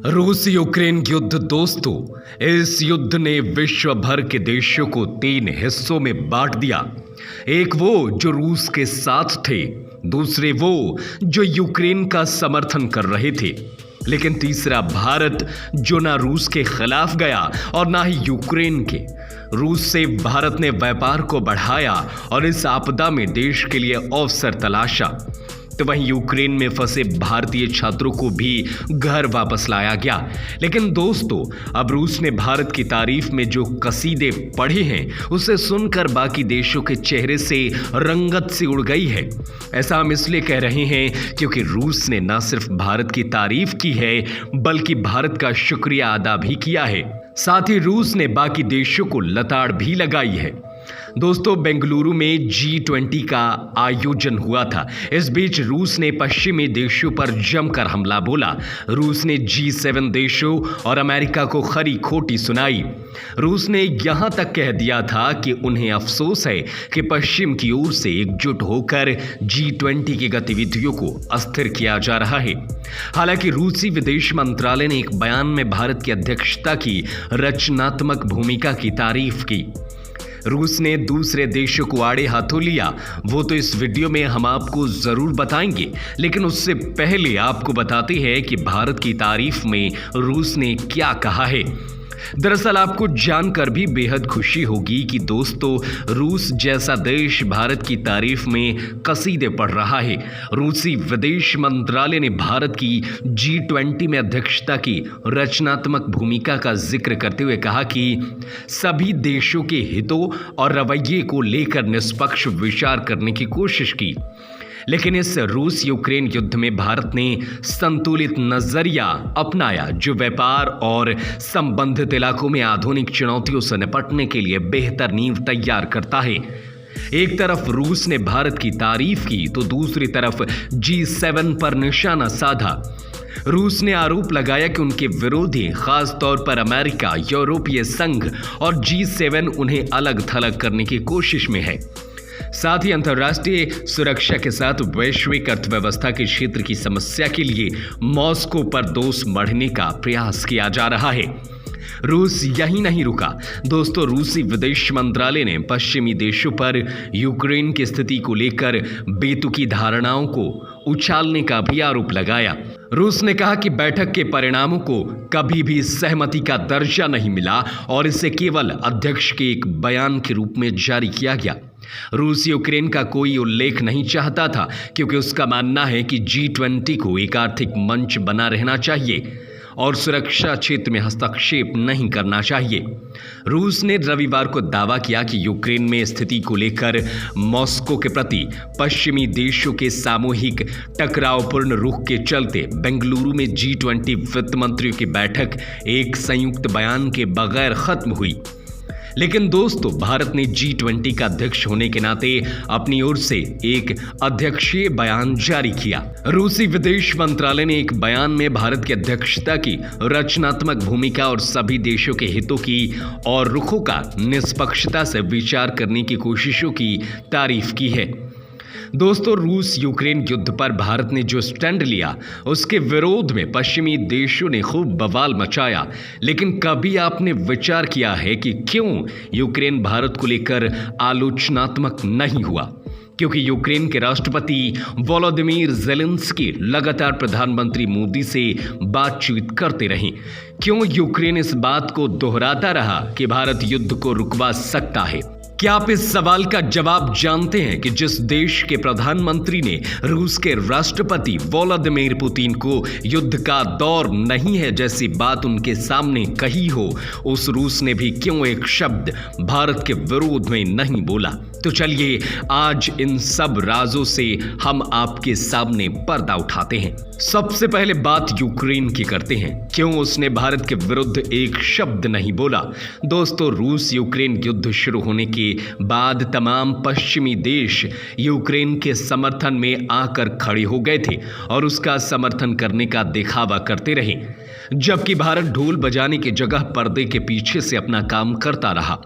रूस यूक्रेन युद्ध दोस्तों, इस युद्ध ने विश्व भर के देशों को 3 हिस्सों में बांट दिया। एक वो जो रूस के साथ थे, दूसरे वो जो यूक्रेन का समर्थन कर रहे थे, लेकिन तीसरा भारत जो ना रूस के खिलाफ गया और ना ही यूक्रेन के। रूस से भारत ने व्यापार को बढ़ाया और इस आपदा में देश के लिए अवसर तलाशा। तो वहीं यूक्रेन में फंसे भारतीय छात्रों को भी घर वापस लाया गया। लेकिन दोस्तों, अब रूस ने भारत की तारीफ में जो कसीदे पढ़े हैं, उसे सुनकर बाकी देशों के चेहरे से रंगत सी उड़ गई है। ऐसा हम इसलिए कह रहे हैं क्योंकि रूस ने न सिर्फ भारत की तारीफ की है, बल्कि भारत का शुक्रिया अदा भी किया है। साथ ही रूस ने बाकी देशों को लताड़ भी लगाई है। दोस्तों, बेंगलुरु में G20 का आयोजन हुआ था। इस बीच रूस ने पश्चिमी देशों पर जमकर हमला बोला। रूस ने G7 देशों और अमेरिका को खरी खोटी सुनाई। रूस ने यहां तक कह दिया था कि उन्हें अफसोस है कि पश्चिम की ओर से एकजुट होकर G20 की गतिविधियों को अस्थिर किया जा रहा है। हालांकि रूसी विदेश मंत्रालय ने एक बयान में भारत की अध्यक्षता की रचनात्मक भूमिका की तारीफ की। रूस ने दूसरे देशों को आड़े हाथों लिया, वो तो इस वीडियो में हम आपको जरूर बताएंगे, लेकिन उससे पहले आपको बताते हैं कि भारत की तारीफ में रूस ने क्या कहा है। दरअसल आपको जानकर भी बेहद खुशी होगी कि दोस्तों, रूस जैसा देश भारत की तारीफ में कसीदे पढ़ रहा है। रूसी विदेश मंत्रालय ने भारत की G20 में अध्यक्षता की रचनात्मक भूमिका का जिक्र करते हुए कहा कि सभी देशों के हितों और रवैये को लेकर निष्पक्ष विचार करने की कोशिश की। लेकिन इस रूस यूक्रेन युद्ध में भारत ने संतुलित नजरिया अपनाया, जो व्यापार और संबंधित इलाकों में आधुनिक चुनौतियों से निपटने के लिए बेहतर नींव तैयार करता है। एक तरफ रूस ने भारत की तारीफ की तो दूसरी तरफ G7 पर निशाना साधा। रूस ने आरोप लगाया कि उनके विरोधी, खास तौर पर अमेरिका, यूरोपीय संघ और G7 उन्हें अलग थलग करने की कोशिश में है। साथ ही अंतर्राष्ट्रीय सुरक्षा के साथ वैश्विक अर्थव्यवस्था के क्षेत्र की समस्या के लिए मॉस्को पर दोष मढ़ने का प्रयास किया जा रहा है। रूस यही नहीं रुका दोस्तों, रूसी विदेश मंत्रालय ने पश्चिमी देशों पर यूक्रेन की स्थिति को लेकर बेतुकी धारणाओं को उछालने का भी आरोप लगाया। रूस ने कहा कि बैठक के परिणामों को कभी भी सहमति का दर्जा नहीं मिला और इसे केवल अध्यक्ष के एक बयान के रूप में जारी किया गया। रूस यूक्रेन का कोई उल्लेख नहीं चाहता था क्योंकि उसका मानना है कि G20 को एक आर्थिक मंच बना रहना चाहिए और सुरक्षा क्षेत्र में हस्तक्षेप नहीं करना चाहिए। रूस ने रविवार को दावा किया कि यूक्रेन में स्थिति को लेकर मॉस्को के प्रति पश्चिमी देशों के सामूहिक टकरावपूर्ण रुख के चलते बेंगलुरु में G20 वित्त मंत्रियों की बैठक एक संयुक्त बयान के बगैर खत्म हुई। लेकिन दोस्तों, भारत ने G20 का अध्यक्ष होने के नाते अपनी ओर से एक अध्यक्षीय बयान जारी किया। रूसी विदेश मंत्रालय ने एक बयान में भारत की अध्यक्षता की रचनात्मक भूमिका और सभी देशों के हितों की और रुखों का निष्पक्षता से विचार करने की कोशिशों की तारीफ की है। दोस्तों, रूस यूक्रेन युद्ध पर भारत ने जो स्टैंड लिया, उसके विरोध में पश्चिमी देशों ने खूब बवाल मचाया। लेकिन कभी आपने विचार किया है कि क्यों यूक्रेन भारत को लेकर आलोचनात्मक नहीं हुआ? क्योंकि यूक्रेन के राष्ट्रपति वोलोदिमीर ज़ेलेंस्की लगातार प्रधानमंत्री मोदी से बातचीत करते रहे। क्यों यूक्रेन इस बात को दोहराता रहा कि भारत युद्ध को रुकवा सकता है? क्या आप इस सवाल का जवाब जानते हैं कि जिस देश के प्रधानमंत्री ने रूस के राष्ट्रपति व्लादिमीर पुतिन को युद्ध का दौर नहीं है जैसी बात उनके सामने कही हो, उस रूस ने भी क्यों एक शब्द भारत के विरोध में नहीं बोला? तो चलिए आज इन सब राजों से हम आपके सामने पर्दा उठाते हैं। सबसे पहले बात यूक्रेन की करते हैं। क्यों उसने भारत के विरुद्ध एक शब्द नहीं बोला? दोस्तों, रूस यूक्रेन युद्ध शुरू होने के बाद तमाम पश्चिमी देश यूक्रेन के समर्थन में आकर खड़े हो गए थे और उसका समर्थन करने का दिखावा करते रहे। जबकि भारत ढोल बजाने की जगह पर्दे के पीछे से अपना काम करता रहा।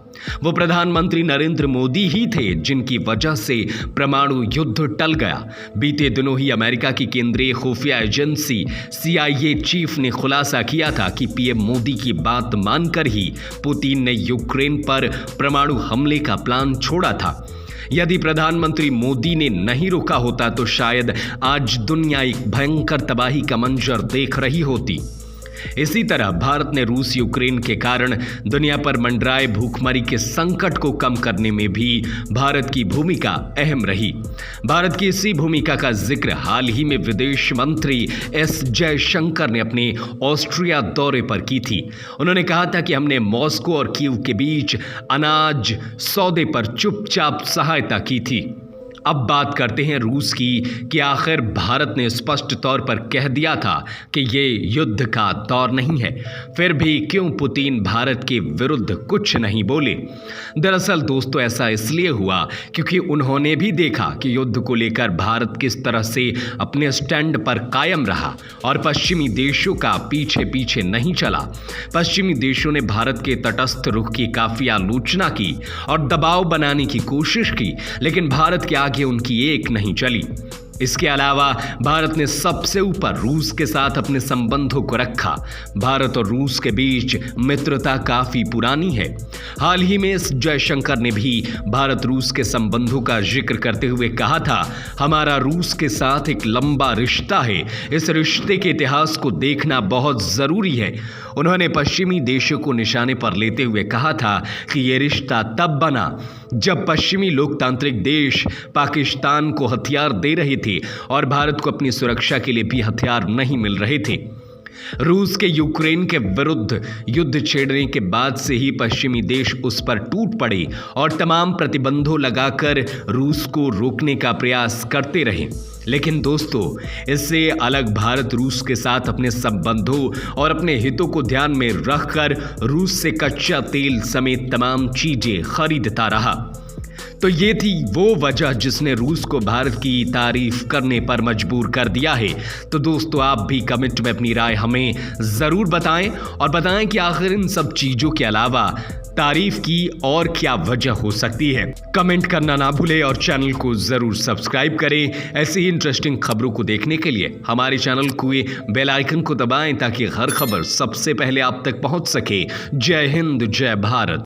वो प्रधानमंत्री नरेंद्र मोदी ही थे जिनकी वजह से परमाणु युद्ध टल गया। बीते दिनों ही अमेरिका की केंद्रीय खुफिया एजेंसी CIA चीफ ने खुलासा किया था कि पीएम मोदी की बात मानकर ही पुतिन ने यूक्रेन पर परमाणु हमले का प्लान छोड़ा था। यदि प्रधानमंत्री मोदी ने नहीं रोका होता तो शायद आज दुनिया एक भयंकर तबाही का मंजर देख रही होती। इसी तरह भारत ने रूस यूक्रेन के कारण दुनिया पर मंडराए भूखमरी के संकट को कम करने में भी भारत की भूमिका अहम रही। भारत की इसी भूमिका का जिक्र हाल ही में विदेश मंत्री S जयशंकर ने अपने ऑस्ट्रिया दौरे पर की थी। उन्होंने कहा था कि हमने मॉस्को और कीव के बीच अनाज सौदे पर चुपचाप सहायता की थी। अब बात करते हैं रूस की कि आखिर भारत ने स्पष्ट तौर पर कह दिया था कि ये युद्ध का दौर नहीं है, फिर भी क्यों पुतिन भारत के विरुद्ध कुछ नहीं बोले। दरअसल दोस्तों ऐसा इसलिए हुआ क्योंकि उन्होंने भी देखा कि युद्ध को लेकर भारत किस तरह से अपने स्टैंड पर कायम रहा और पश्चिमी देशों का पीछे पीछे नहीं चला। पश्चिमी देशों ने भारत के तटस्थ रुख की काफी आलोचना की और दबाव बनाने की कोशिश की, लेकिन भारत के आगे उनकी एक नहीं चली। इसके अलावा भारत ने सबसे ऊपर रूस के साथ अपने संबंधों को रखा। भारत और रूस के बीच मित्रता काफी पुरानी है। हाल ही में इस जयशंकर ने भी भारत रूस के संबंधों का जिक्र करते हुए कहा था, हमारा रूस के साथ एक लंबा रिश्ता है, इस रिश्ते के इतिहास को देखना बहुत जरूरी है। उन्होंने पश्चिमी देशों को निशाने पर लेते हुए कहा था कि यह रिश्ता तब बना जब पश्चिमी लोकतांत्रिक देश पाकिस्तान को हथियार दे रहे थे और भारत को अपनी सुरक्षा के लिए भी हथियार नहीं मिल रहे थे। रूस के यूक्रेन के विरुद्ध युद्ध छेड़ने के बाद से ही पश्चिमी देश उस पर टूट पड़े और तमाम प्रतिबंधों लगाकर रूस को रोकने का प्रयास करते रहे। लेकिन दोस्तों इससे अलग भारत रूस के साथ अपने संबंधों और अपने हितों को ध्यान में रखकर रूस से कच्चा तेल समेत तमाम चीजें खरीदता रहा। तो ये थी वो वजह जिसने रूस को भारत की तारीफ करने पर मजबूर कर दिया है। तो दोस्तों आप भी कमेंट में अपनी राय हमें ज़रूर बताएं और बताएं कि आखिर इन सब चीज़ों के अलावा तारीफ की और क्या वजह हो सकती है। कमेंट करना ना भूलें और चैनल को ज़रूर सब्सक्राइब करें। ऐसी ही इंटरेस्टिंग खबरों को देखने के लिए हमारे चैनल को बेल आइकन को दबाएं ताकि हर खबर सबसे पहले आप तक पहुंच सके। जय हिंद, जय भारत।